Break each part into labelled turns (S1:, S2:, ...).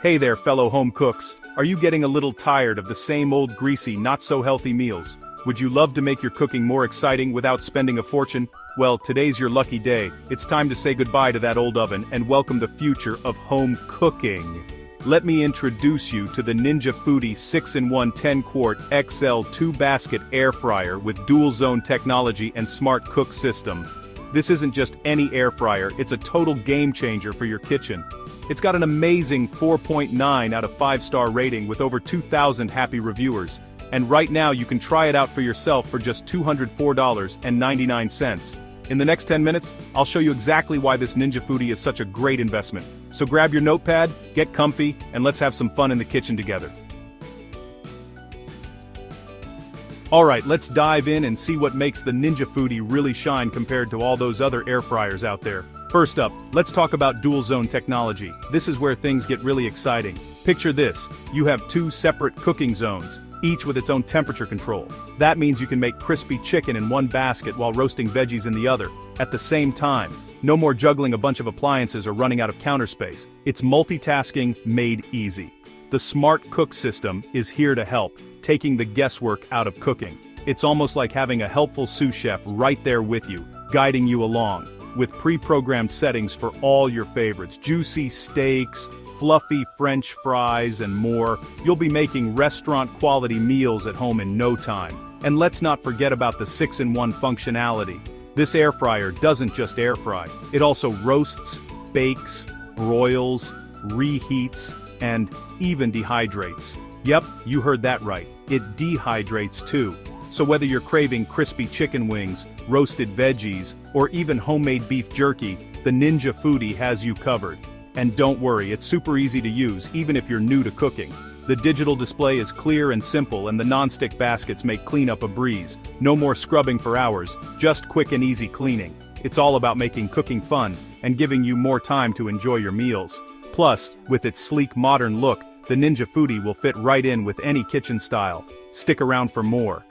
S1: Hey there, fellow home cooks. Are you getting a little tired of the same old greasy, not-so-healthy meals? Would you love to make your cooking more exciting without spending a fortune? Well, today's your lucky day. It's time to say goodbye to that old oven and welcome the future of home cooking. Let me introduce you to the Ninja Foodi 6-in-1 10-quart XL 2-basket air fryer with DualZone Technology and Smart Cook System. This isn't just any air fryer, it's a total game changer for your kitchen. It's got an amazing 4.9 out of 5-star rating with over 2,000 happy reviewers. And right now you can try it out for yourself for just $204.99. In the next 10 minutes, I'll show you exactly why this Ninja Foodi is such a great investment. So grab your notepad, get comfy, and let's have some fun in the kitchen together. Alright, let's dive in and see what makes the Ninja Foodi really shine compared to all those other air fryers out there. First up, let's talk about DualZone Technology. This is where things get really exciting. Picture this, you have 2 separate cooking zones, each with its own temperature control. That means you can make crispy chicken in one basket while roasting veggies in the other, at the same time. No more juggling a bunch of appliances or running out of counter space. It's multitasking made easy. The Smart Cook System is here to help, taking the guesswork out of cooking. It's almost like having a helpful sous chef right there with you, guiding you along, with pre-programmed settings for all your favorites, juicy steaks, fluffy French fries, and more. You'll be making restaurant-quality meals at home in no time. And let's not forget about the 6-in-1 functionality. This air fryer doesn't just air fry, it also roasts, bakes, broils, reheats, and even dehydrates. Yep, you heard that right, it dehydrates too. So whether you're craving crispy chicken wings, roasted veggies, or even homemade beef jerky, the Ninja Foodi has you covered. And don't worry, it's super easy to use, even if you're new to cooking. The digital display is clear and simple, and the non-stick baskets make cleanup a breeze. No more scrubbing for hours, just quick and easy cleaning. It's all about making cooking fun, and giving you more time to enjoy your meals. Plus, with its sleek modern look, the Ninja Foodi will fit right in with any kitchen style. Stick around for more.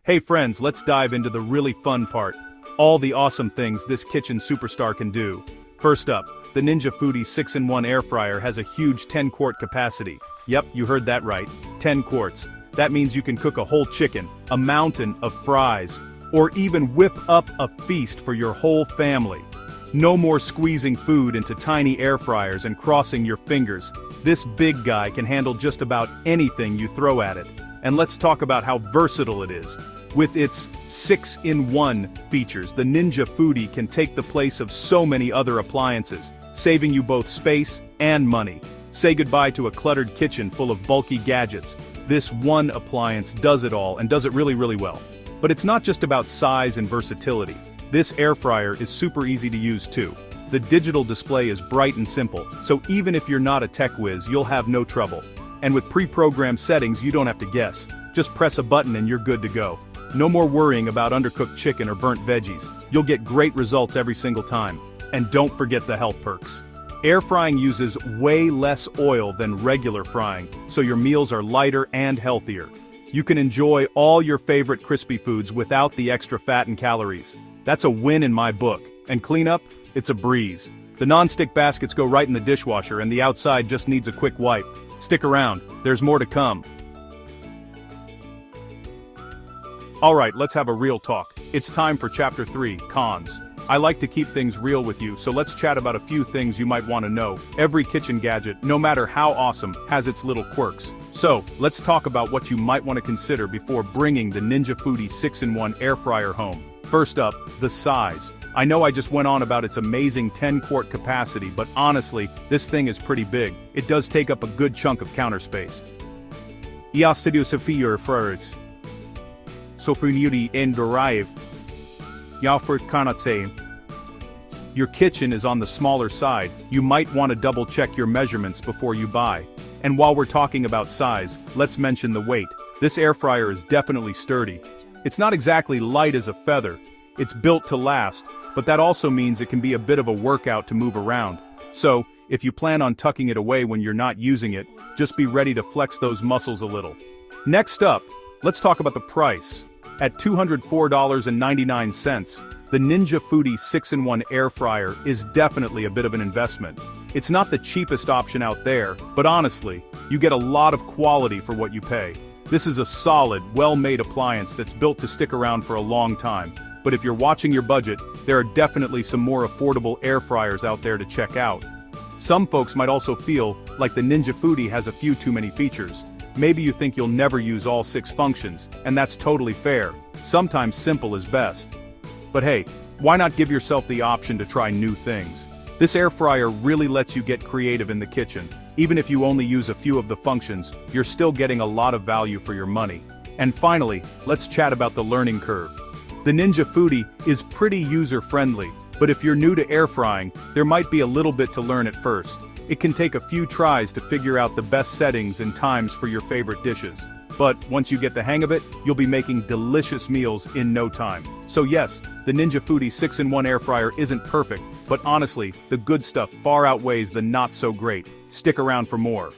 S1: Hey friends, let's dive into the really fun part. All the awesome things this kitchen superstar can do. First up, the Ninja Foodi 6-in-1 air fryer has a huge 10-quart capacity. Yep, you heard that right, 10 quarts. That means you can cook a whole chicken, a mountain of fries, or even whip up a feast for your whole family. No more squeezing food into tiny air fryers and crossing your fingers. This big guy can handle just about anything you throw at it. And let's talk about how versatile it is. With its 6-in-1 features, the Ninja Foodi can take the place of so many other appliances, saving you both space and money. Say goodbye to a cluttered kitchen full of bulky gadgets. This one appliance does it all and does it really, really well. But it's not just about size and versatility. This air fryer is super easy to use too. The digital display is bright and simple, so even if you're not a tech whiz, you'll have no trouble. And with pre-programmed settings, you don't have to guess. Just press a button and you're good to go. No more worrying about undercooked chicken or burnt veggies. You'll get great results every single time. And don't forget the health perks. Air frying uses way less oil than regular frying, so your meals are lighter and healthier. You can enjoy all your favorite crispy foods without the extra fat and calories. That's a win in my book. And cleanup? It's a breeze. The non-stick baskets go right in the dishwasher and the outside just needs a quick wipe. Stick around, there's more to come. Alright, let's have a real talk. It's time for Chapter 3, Cons. I like to keep things real with you, so let's chat about a few things you might want to know. Every kitchen gadget, no matter how awesome, has its little quirks. So, let's talk about what you might want to consider before bringing the Ninja Foodi 6-in-1 air fryer home. First up, the size. I know I just went on about its amazing 10-quart capacity, but honestly, this thing is pretty big. It does take up a good chunk of counter space. Jag studio Sophia first. Sophia en derive. Jag cannot say. Your kitchen is on the smaller side. You might want to double check your measurements before you buy. And while we're talking about size, let's mention the weight. This air fryer is definitely sturdy. It's not exactly light as a feather. It's built to last, but that also means it can be a bit of a workout to move around. So, if you plan on tucking it away when you're not using it, just be ready to flex those muscles a little. Next up, let's talk about the price. At $204.99, the The Ninja Foodi 6-in-1 air fryer is definitely a bit of an investment. It's not the cheapest option out there, but honestly, you get a lot of quality for what you pay. This is a solid, well-made appliance that's built to stick around for a long time. But if you're watching your budget, there are definitely some more affordable air fryers out there to check out. Some folks might also feel like the Ninja Foodi has a few too many features. Maybe you think you'll never use all 6 functions, and that's totally fair. Sometimes simple is best. But hey, why not give yourself the option to try new things? This air fryer really lets you get creative in the kitchen. Even if you only use a few of the functions, you're still getting a lot of value for your money. And finally, let's chat about the learning curve. The Ninja Foodi is pretty user-friendly, but if you're new to air frying, there might be a little bit to learn at first. It can take a few tries to figure out the best settings and times for your favorite dishes. But once you get the hang of it, you'll be making delicious meals in no time. So yes, the Ninja Foodi 6-in-1 air fryer isn't perfect, but honestly, the good stuff far outweighs the not so great. Stick around for more.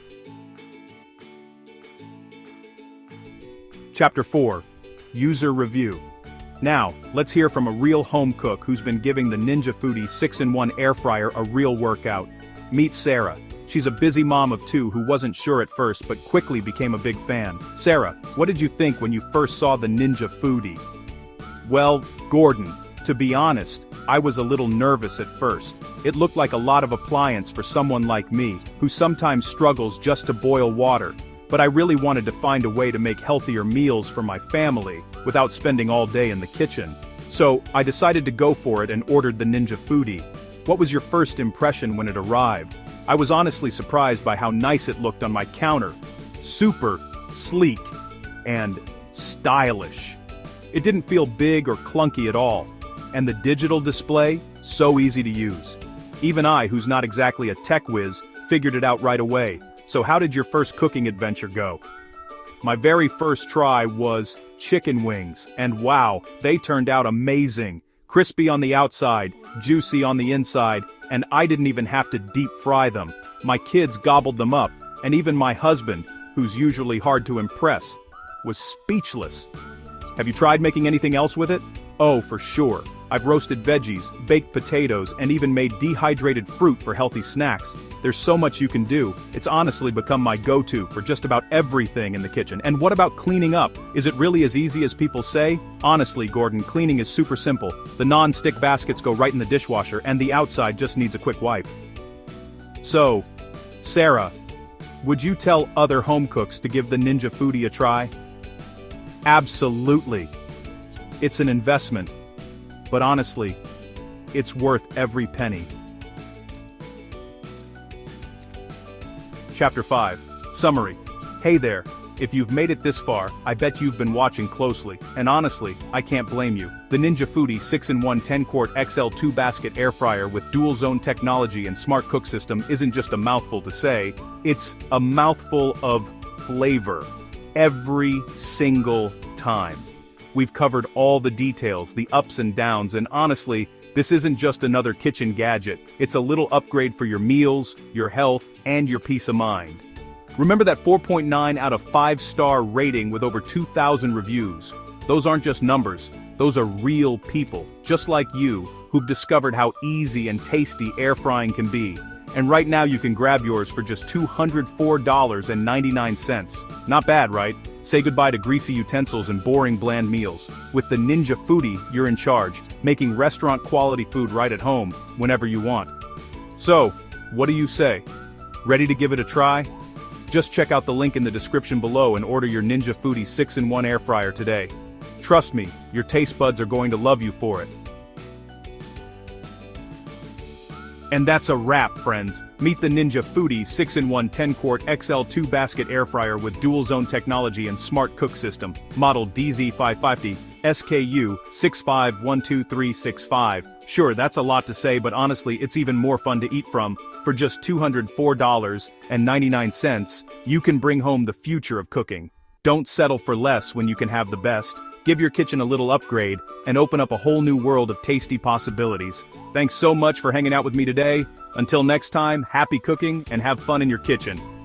S1: Chapter 4. User Review. Now, let's hear from a real home cook who's been giving the Ninja Foodi 6-in-1 air fryer a real workout. Meet Sarah. She's a busy mom of 2 who wasn't sure at first but quickly became a big fan. Sarah, what did you think when you first saw the Ninja Foodi? Well, Gordon, to be honest, I was a little nervous at first. It looked like a lot of appliance for someone like me, who sometimes struggles just to boil water. But I really wanted to find a way to make healthier meals for my family, without spending all day in the kitchen. So, I decided to go for it and ordered the Ninja Foodi. What was your first impression when it arrived? I was honestly surprised by how nice it looked on my counter. Super sleek and stylish. It didn't feel big or clunky at all. And the digital display, so easy to use. Even I, who's not exactly a tech whiz, figured it out right away. So how did your first cooking adventure go? My very first try was chicken wings, and wow, they turned out amazing. Crispy on the outside, juicy on the inside, and I didn't even have to deep fry them. My kids gobbled them up, and even my husband, who's usually hard to impress, was speechless. Have you tried making anything else with it? Oh, for sure. I've roasted veggies, baked potatoes, and even made dehydrated fruit for healthy snacks. There's so much you can do. It's honestly become my go-to for just about everything in the kitchen. And what about cleaning up? Is it really as easy as people say? Honestly, Gordon, cleaning is super simple. The non-stick baskets go right in the dishwasher, and the outside just needs a quick wipe. So, Sarah, would you tell other home cooks to give the Ninja Foodi a try? Absolutely. It's an investment. But honestly, it's worth every penny. Chapter 5. Summary. Hey there. If you've made it this far, I bet you've been watching closely, and honestly, I can't blame you. The Ninja Foodi 6-in-1 10-quart XL 2-basket air fryer with DualZone Technology and smart cook system isn't just a mouthful to say, it's a mouthful of flavor. Every single time. We've covered all the details, the ups and downs, and honestly, this isn't just another kitchen gadget. It's a little upgrade for your meals, your health, and your peace of mind. Remember that 4.9 out of 5-star rating with over 2,000 reviews. Those aren't just numbers, those are real people, just like you, who've discovered how easy and tasty air frying can be. And right now you can grab yours for just $204.99. Not bad, right? Say goodbye to greasy utensils and boring bland meals. With the Ninja Foodi, you're in charge, making restaurant-quality food right at home, whenever you want. So, what do you say? Ready to give it a try? Just check out the link in the description below and order your Ninja Foodi 6-in-1 air fryer today. Trust me, your taste buds are going to love you for it. And that's a wrap, friends. Meet the Ninja Foodi 6-in-1 10-quart XL 2-basket air fryer with DualZone Technology and smart cook system, model DZ550, SKU 6512365. Sure, that's a lot to say, but honestly, it's even more fun to eat from. For just $204.99, you can bring home the future of cooking. Don't settle for less when you can have the best. Give your kitchen a little upgrade, and open up a whole new world of tasty possibilities. Thanks so much for hanging out with me today. Until next time, happy cooking and have fun in your kitchen.